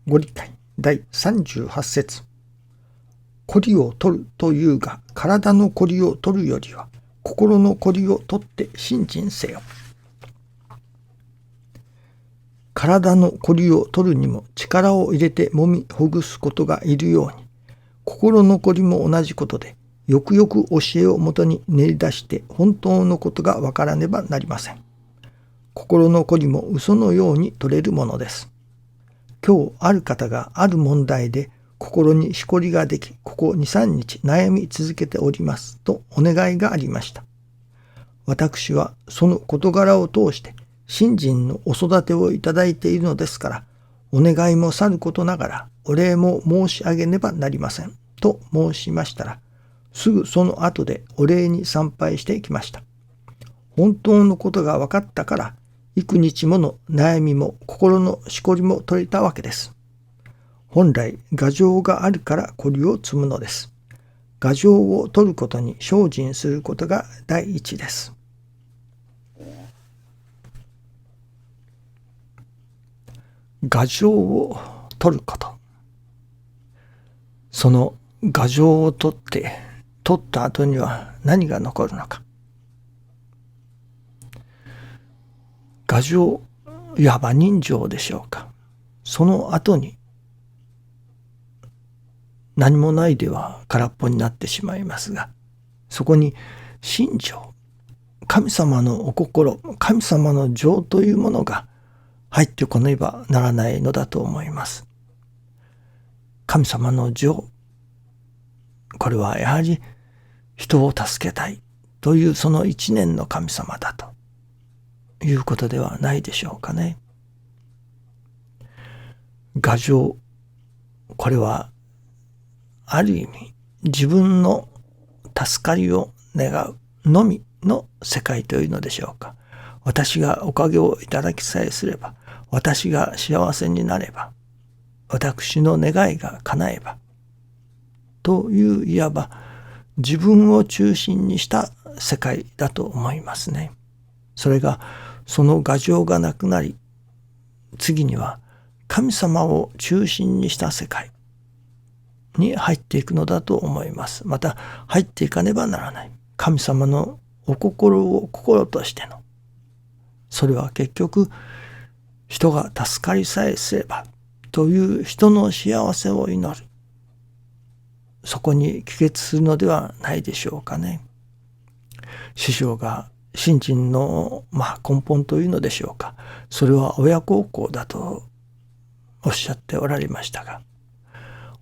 ご理解第38節。こりを取るというが、体のこりを取るよりは心のこりを取って信心せよ。体のこりを取るにも力を入れて揉みほぐすことがいるように、心のこりも同じことで、よくよく教えをもとに練り出して本当のことがわからねばなりません。心のこりも嘘のように取れるものです。今日ある方がある問題で心にしこりができ、ここ2、3日悩み続けておりますとお願いがありました。私はその事柄を通して信心のお育てをいただいているのですから、お願いもさることながらお礼も申し上げねばなりませんと申しましたら、すぐその後でお礼に参拝してきました。本当のことが分かったから、幾日もの悩みも心のしこりも取れたわけです。本来、牙城があるからこりを積むのです。牙城を取ることに精進することが第一です。牙城を取ること。その牙城を取った後には何が残るのか。牙城、いわば人情でしょうか。その後に何もないでは空っぽになってしまいますが、そこに心情、神様のお心、神様の情というものが入ってこねばならないのだと思います。神様の情、これはやはり人を助けたいというその一念の神様だということではないでしょうかね。牙城、これはある意味自分の助かりを願うのみの世界というのでしょうか。私がおかげをいただきさえすれば、私が幸せになれば、私の願いが叶えばという、いわば自分を中心にした世界だと思いますね。それがその牙城がなくなり、次には神様を中心にした世界に入っていくのだと思います。また入っていかねばならない。神様のお心を心としての。それは結局人が助かりさえすればという人の幸せを祈る。そこに帰結するのではないでしょうかね。師匠が信心の根本というのでしょうか。それは親孝行だとおっしゃっておられましたが、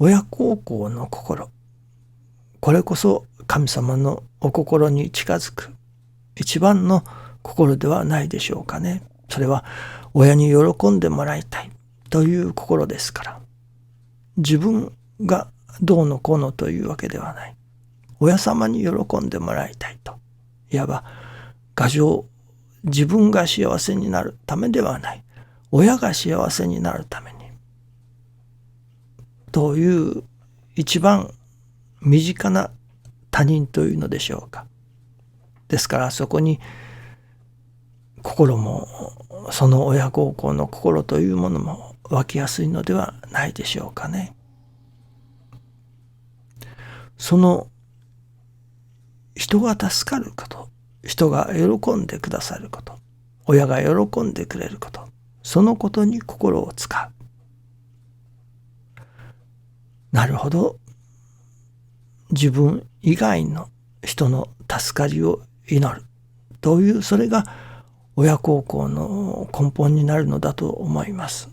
親孝行の心、これこそ神様のお心に近づく一番の心ではないでしょうかね。それは親に喜んでもらいたいという心ですから、自分がどうのこうのというわけではない。親様に喜んでもらいたいと。いわば牙城、自分が幸せになるためではない。親が幸せになるために。という一番身近な他人というのでしょうか。ですからそこに心も、その親孝行の心というものも湧きやすいのではないでしょうかね。その人が助かること、人が喜んでくださること、親が喜んでくれること、そのことに心を使う。なるほど。自分以外の人の助かりを祈るという、それが親孝行の根本になるのだと思います。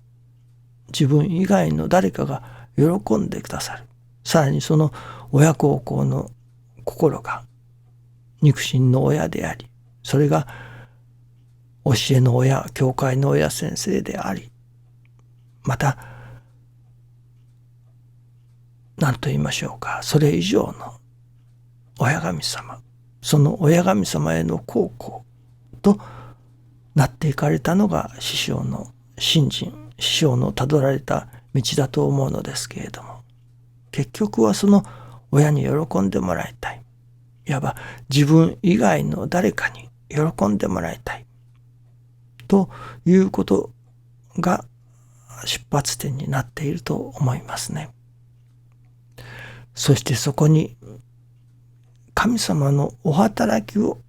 自分以外の誰かが喜んでくださる。さらにその親孝行の心が肉親の親であり、それが教えの親、教会の親先生であり、また何と言いましょうか、それ以上の親神様、その親神様への孝行となっていかれたのが師匠の信心、師匠のたどられた道だと思うのですけれども、結局はその親に喜んでもらいたい、いわば自分以外の誰かに喜んでもらいたいということが出発点になっていると思いますね。そしてそこに神様のお働きを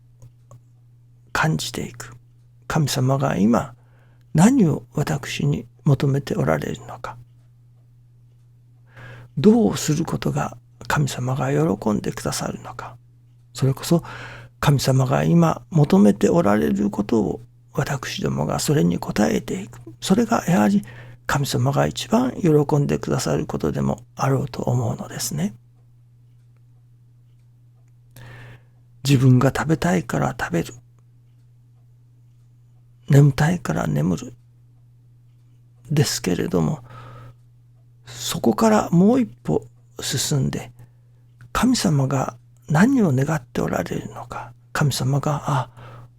感じていく。神様が今何を私に求めておられるのか。どうすることが神様が喜んでくださるのか。それこそ神様が今求めておられることを私どもがそれに応えていく。それがやはり神様が一番喜んでくださることでもあろうと思うのですね。自分が食べたいから食べる。眠たいから眠る。ですけれども、そこからもう一歩進んで、神様が何を願っておられるのか、神様が、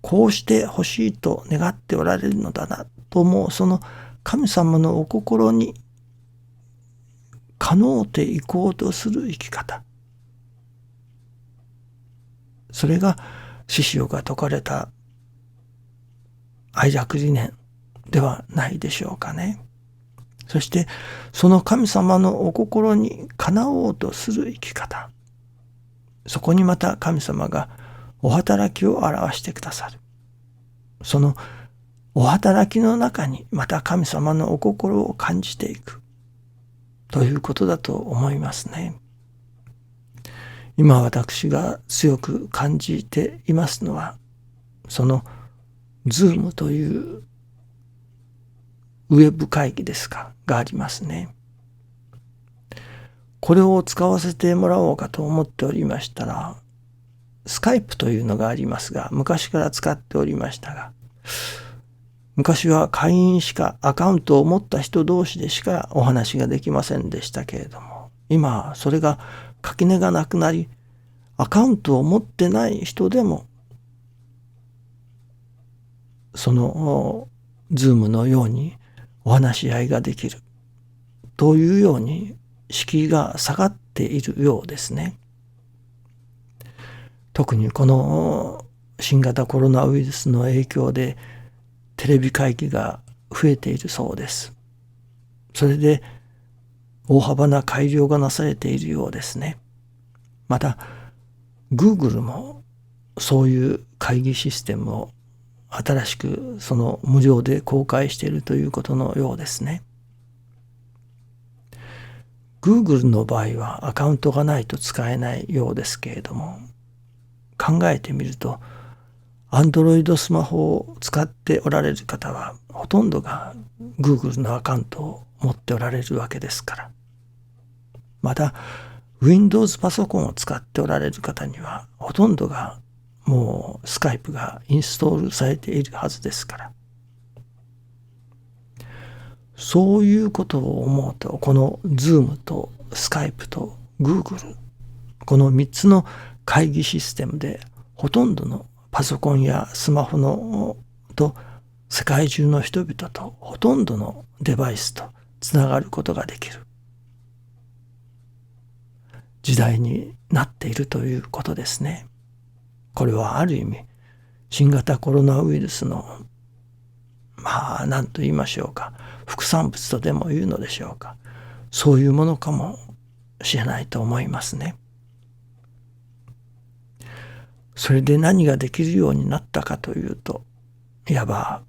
こうしてほしいと願っておられるのだなと思う、その神様のお心にかのうていこうとする生き方。それが師匠が説かれた愛楽理念ではないでしょうかね。そしてその神様のお心にかなおうとする生き方。そこにまた神様がお働きを表してくださる。そのお働きの中にまた神様のお心を感じていくということだと思いますね。今私が強く感じていますのは、そのZoomというウェブ会議ですかがありますね。これを使わせてもらおうかと思っておりましたら、スカイプというのがありますが、昔から使っておりましたが、昔は会員しかアカウントを持った人同士でしかお話ができませんでしたけれども、今それが垣根がなくなり、アカウントを持ってない人でもそのZoomのようにお話し合いができるというように敷居が下がっているようですね。特にこの新型コロナウイルスの影響でテレビ会議が増えているそうです。それで大幅な改良がなされているようですね。また Google もそういう会議システムを新しくその無料で公開しているということのようですね。Google の場合はアカウントがないと使えないようですけれども、考えてみると Android スマホを使っておられる方はほとんどが Google のアカウントを持っておられるわけですから。また Windows パソコンを使っておられる方にはほとんどがもうスカイプがインストールされているはずですから。そういうことを思うと、この Zoom とスカイプと Google、この3つの会議システムでほとんどのパソコンやスマホのと世界中の人々とほとんどのデバイスとつながることができる時代になっているということですね。これはある意味新型コロナウイルスの何と言いましょうか、副産物とでも言うのでしょうか、そういうものかもしれないと思いますね。それで何ができるようになったかというと、いわば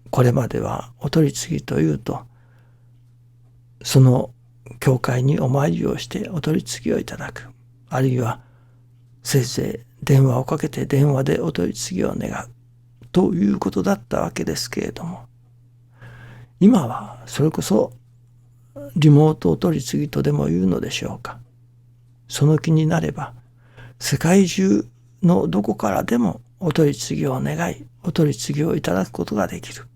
これまではお取り次ぎというと、その教会にお参りをしてお取り次ぎをいただく、あるいはせいぜい電話をかけて電話でお取り次ぎを願うということだったわけですけれども、今はそれこそリモートお取り次ぎとでも言うのでしょうか、その気になれば世界中のどこからでもお取り次ぎを願い、お取り次ぎをいただくことができる、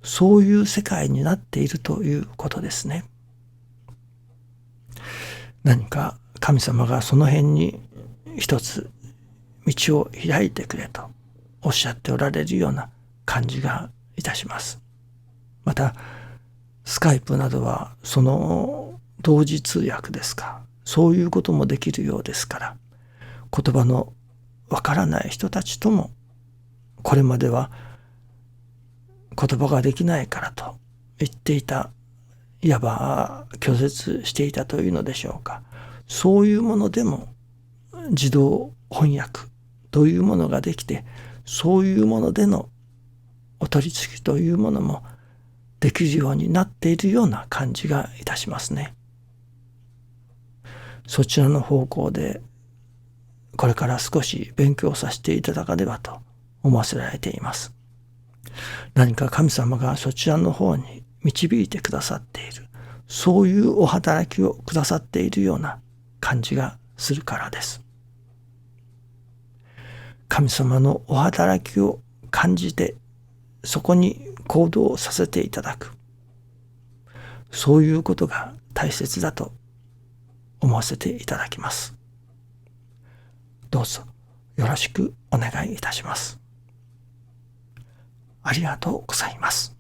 そういう世界になっているということですね。何か神様がその辺に一つ道を開いてくれとおっしゃっておられるような感じがいたします。またスカイプなどはその同時通訳ですか、そういうこともできるようですから、言葉のわからない人たちとも、これまでは言葉ができないからと言っていた、いわば拒絶していたというのでしょうか。そういうものでも自動翻訳というものができて、そういうものでのお取り次ぎというものもできるようになっているような感じがいたしますね。そちらの方向でこれから少し勉強させていただかねばと思わせられています。何か神様がそちらの方に導いてくださっている、そういうお働きをくださっているような感じがするからです。神様のお働きを感じて、そこに行動させていただく、そういうことが大切だと思わせていただきます。どうぞよろしくお願いいたします。ありがとうございます。